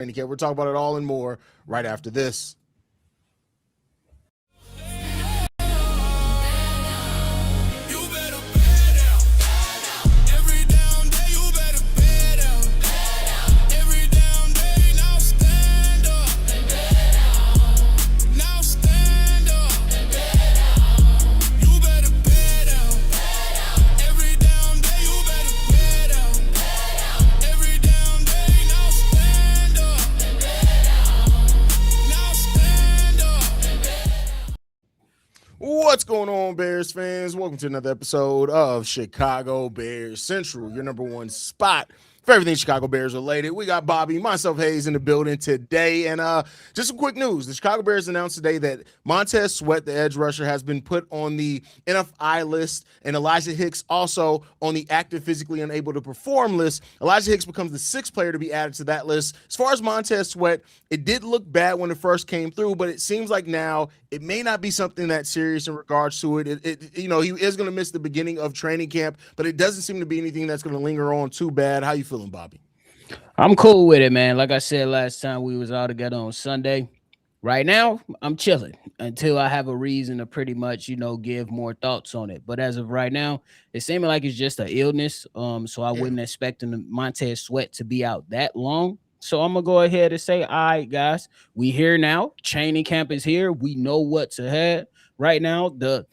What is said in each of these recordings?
training camp. We're talking about it all and more right after this. What's going on, Bears fans? Welcome to another episode of Chicago Bears Central, your number one spot for everything Chicago Bears related. We got Bobby, myself, Haize in the building today. And just some quick news. The Chicago Bears announced today that Montez Sweat, the edge rusher, has been put on the NFI list, and Elijah Hicks also on the active, physically unable to perform list. Elijah Hicks becomes the sixth player to be added to that list. As far as Montez Sweat, it did look bad when it first came through, but it seems like now it may not be something that serious in regards to it. He is going to miss the beginning of training camp, but it doesn't seem to be anything that's going to linger on too bad. How you feeling, Bobby? I'm cool with it, man. Like I said last time we was all together on Sunday. Right now, I'm chilling until I have a reason to pretty much, give more thoughts on it. But as of right now, it seems like it's just an illness. So I wouldn't expect Montez Sweat to be out that long. So I'm gonna go ahead and say, all right, guys, we here now. Training camp is here. We know what's ahead. Right now, the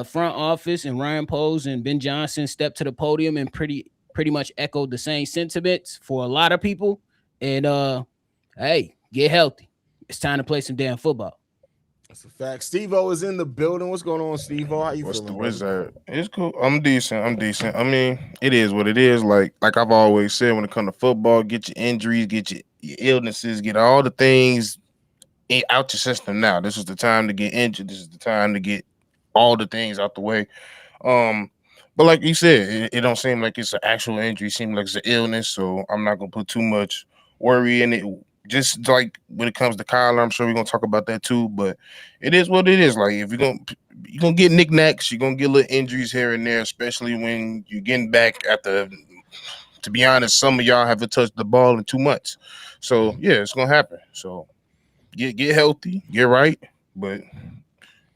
front office and Ryan Poles and Ben Johnson stepped to the podium and pretty much echoed the same sentiments for a lot of people. And hey, get healthy. It's time to play some damn football. That's a fact. Steve-O is in the building. What's going on, Steve-O? How you feeling? The wizard? It's cool. I'm decent. I mean, it is what it is. Like I've always said, when it comes to football, get your injuries, get your illnesses, get all the things out your system now. This is the time to get injured. This is the time to get all the things out the way. But like you said, it don't seem like it's an actual injury. It seems like it's an illness. So I'm not gonna put too much worry in it. Just like when it comes to Kyler, I'm sure we're gonna talk about that too. But it is what it is. Like if you're gonna get knickknacks, you're gonna get little injuries here and there, especially when you're getting back after. To be honest, some of y'all haven't touched the ball in 2 months, so yeah, it's gonna happen. So get healthy, get right, but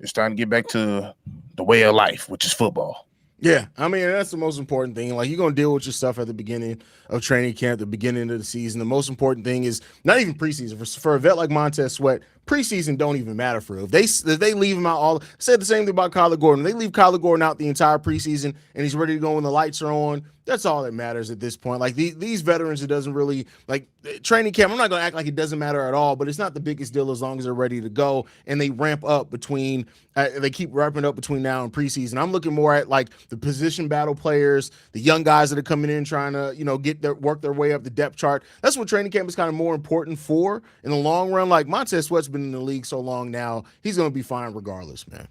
it's time to get back to the way of life, which is football. Yeah, I mean, that's the most important thing. Like, you're going to deal with your stuff at the beginning of training camp, the beginning of the season. The most important thing is not even preseason. For a vet like Montez Sweat, preseason don't even matter for him. If they leave him out I said the same thing about Kyler Gordon. They leave Kyler Gordon out the entire preseason and he's ready to go when the lights are on. That's all that matters at this point. Like these veterans, it doesn't really like training camp. I'm not going to act like it doesn't matter at all, but it's not the biggest deal as long as they're ready to go and they ramp up between. They keep ramping up between now and preseason. I'm looking more at like the position battle players, the young guys that are coming in trying to work their way up the depth chart. That's what training camp is kind of more important for in the long run. Like Montez Sweat's been in the league so long now, he's going to be fine regardless, man.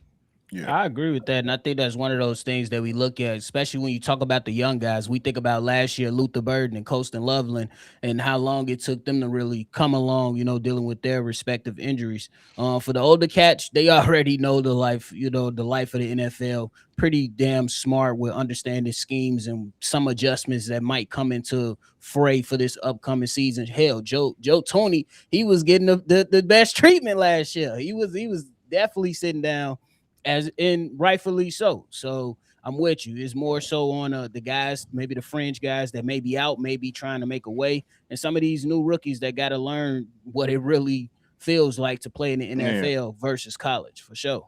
Yeah. I agree with that, and I think that's one of those things that we look at, especially when you talk about the young guys. We think about last year, Luther Burden and Colston Loveland, and how long it took them to really come along, dealing with their respective injuries. For the older cats, they already know the life, the life of the NFL. Pretty damn smart with understanding schemes and some adjustments that might come into fray for this upcoming season. Hell, Joe Toney, he was getting the best treatment last year. He was definitely sitting down. As in rightfully so. So I'm with you. It's more so on the guys, maybe the fringe guys that may be out, maybe trying to make a way, and some of these new rookies that got to learn what it really feels like to play in the NFL versus college, for sure.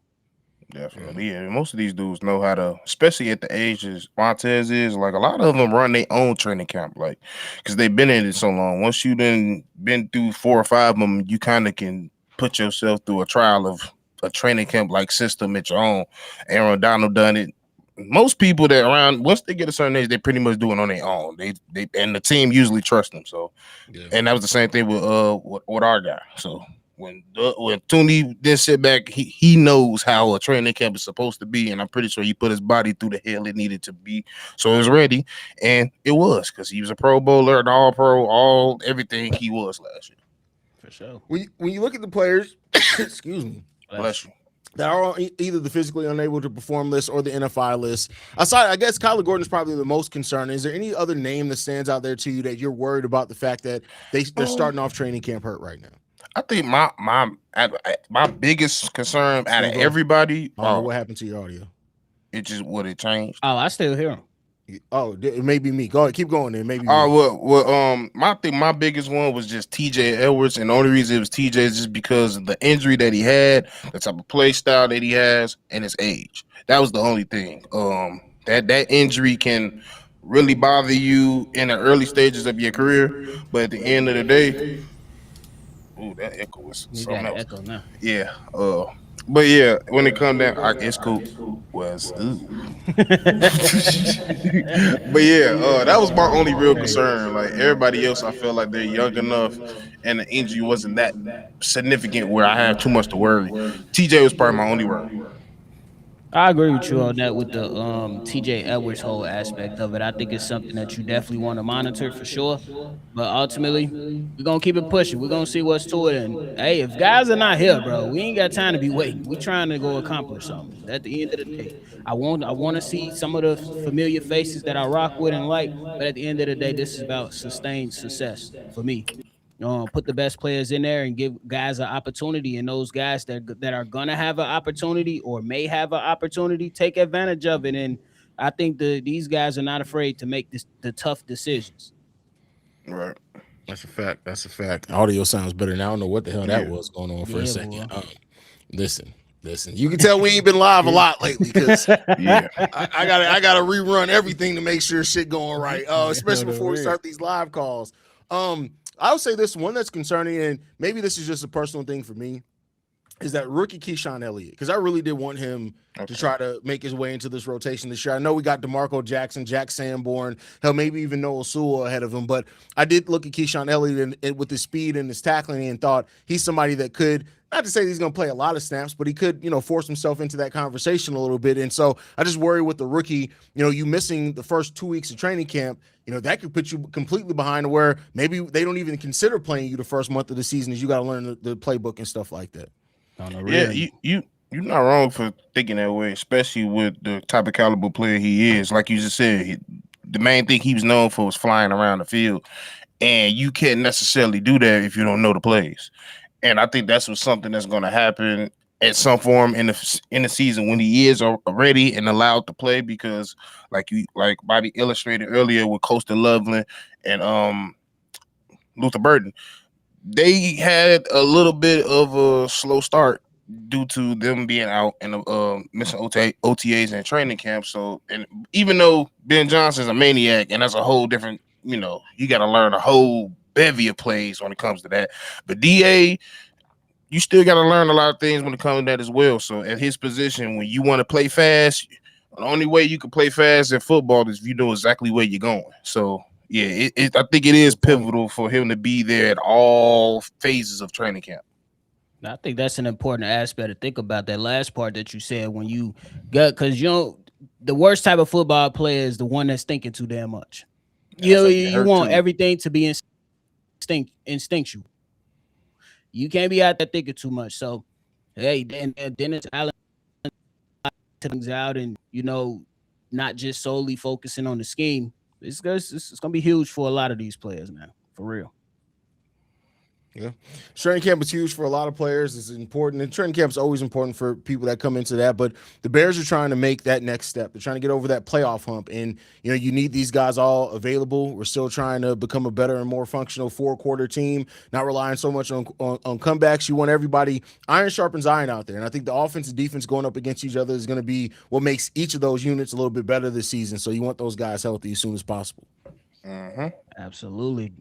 Definitely, yeah. Most of these dudes know how to, especially at the ages Montez is. Like a lot of them run their own training camp, like because they've been in it so long. Once you been through 4 or 5 of them, you kind of can put yourself through a trial of a training camp like system at your own. Aaron Donald done it. Most people that around once they get a certain age, they pretty much do it on their own. They and the team usually trusts them. So, and that was the same thing with our guy. So when Tooney didn't sit back, he knows how a training camp is supposed to be, and I'm pretty sure he put his body through the hell it needed to be, so it was ready, and it was because he was a Pro Bowler, an All Pro, everything he was last year. For sure. When you look at the players, excuse me. Bless you. that are on either the physically unable to perform list or the NFI list. Aside, I guess Kyler Gordon is probably the most concerning. Is there any other name that stands out there to you that you're worried about the fact that they're starting off training camp hurt right now? I think my biggest concern out of everybody. I don't know what happened to your audio. It just would it changed. Oh, I still hear him. Oh, it may be me. Go ahead, keep going. Then maybe. My biggest one was just TJ Edwards, and the only reason it was TJ is just because of the injury that he had, the type of play style that he has, and his age. That was the only thing. That injury can really bother you in the early stages of your career, but at the end of the day, that echo was something else. Echo now. Yeah. But yeah, when it come down, it's cool. Was but yeah, that was my only real concern. Like everybody else, I feel like they're young enough, and the injury wasn't that significant where I had too much to worry. TJ was probably my only worry. I agree with you on that with the TJ Edwards whole aspect of it. I think it's something that you definitely want to monitor for sure. But ultimately, we're gonna keep it pushing. We're gonna see what's to it. And hey, if guys are not here, bro, we ain't got time to be waiting. We trying to go accomplish something. At the end of the day, I want to see some of the familiar faces that I rock with and like. But at the end of the day, this is about sustained success for me. Put the best players in there and give guys an opportunity, and those guys that are gonna have an opportunity or may have an opportunity, take advantage of it. And I think these guys are not afraid to make the tough decisions. Right. That's a fact. That's a fact. Audio sounds better now. I don't know what the hell that was going on for a second. Listen. You can tell we ain't been live a lot lately because I gotta rerun everything to make sure shit going right. Especially before we start these live calls. I would say this one that's concerning, and maybe this is just a personal thing for me, is that rookie Keyshaun Elliott, because I really did want him to try to make his way into this rotation this year. I know we got DeMarco Jackson, Jack Sanborn, hell, maybe even Noah Sewell ahead of him, but I did look at Keyshaun Elliott and with his speed and his tackling and thought he's somebody that could, not to say he's going to play a lot of snaps, but he could, force himself into that conversation a little bit. And so I just worry with the rookie, you missing the first 2 weeks of training camp, that could put you completely behind where maybe they don't even consider playing you the first month of the season as you got to learn the playbook and stuff like that. Yeah, you're not wrong for thinking that way, especially with the type of caliber player he is. Like you just said, the main thing he was known for was flying around the field, and you can't necessarily do that if you don't know the plays. And I think that's something that's going to happen at some form in the season when he is ready and allowed to play, because like Bobby illustrated earlier with Coastal Loveland and Luther Burden, they had a little bit of a slow start due to them being out and missing OTAs and training camp. So, and even though Ben Johnson's a maniac and that's a whole different, you got to learn a whole bevy of plays when it comes to that. But DA, you still got to learn a lot of things when it comes to that as well. So at his position, when you want to play fast, the only way you can play fast in football is if you know exactly where you're going. So yeah, I think it is pivotal for him to be there at all phases of training camp. I think that's an important aspect to think about, that last part that you said when you got, because the worst type of football player is the one that's thinking too damn much. You want everything to be instinctual. You can't be out there thinking too much. So, hey, then it's Allen things out and, not just solely focusing on the scheme. It's going to be huge for a lot of these players, man, for real. Yeah, training camp is huge for a lot of players. It's important, and training camp is always important for people that come into that. But the Bears are trying to make that next step. They're trying to get over that playoff hump, and you need these guys all available. We're still trying to become a better and more functional 4-quarter team, not relying so much on comebacks. You want everybody iron sharpens iron out there, and I think the offense and defense going up against each other is going to be what makes each of those units a little bit better this season. So you want those guys healthy as soon as possible. Mm-hmm. Absolutely.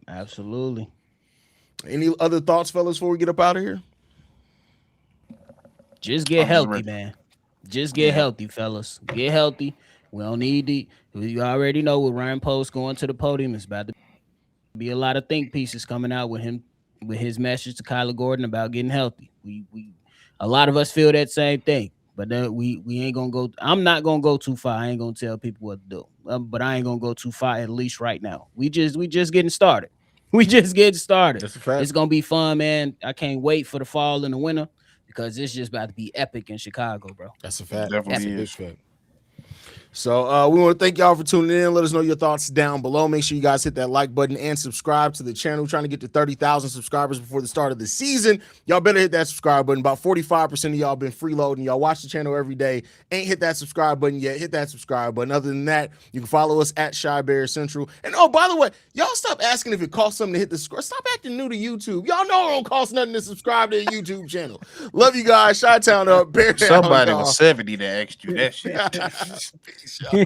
Any other thoughts, fellas, before we get up out of here? Just get healthy, man. Just get healthy, fellas. Get healthy. We don't need you already know with Ryan Post going to the podium, it's about to be a lot of think pieces coming out with him, with his message to Kyler Gordon about getting healthy. We a lot of us feel that same thing, but we ain't gonna go. I'm not gonna go too far. I ain't gonna tell people what to do, but I ain't gonna go too far, at least right now. We just getting started. We just getting started. It's gonna be fun, man. I can't wait for the fall and the winter because it's just about to be epic in Chicago, bro. That's a fact. Definitely That's a big is. fact. So we want to thank y'all for tuning in. Let us know your thoughts down below. Make sure you guys hit that like button and subscribe to the channel. We're trying to get to 30,000 subscribers before the start of the season. Y'all better hit that subscribe button. About 45% of y'all been freeloading. Y'all watch the channel every day. Ain't hit that subscribe button yet. Hit that subscribe button. Other than that, you can follow us at Shy Bear Central. And oh, by the way, y'all stop asking if it costs something to hit the subscribe. Stop acting new to YouTube. Y'all know it don't cost nothing to subscribe to a YouTube channel. Love you guys. Chi-Town up. Bear down, Somebody y'all. was 70 that asked you that shit. Peace, y'all.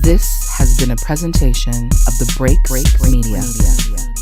This has been a presentation of the Break Media.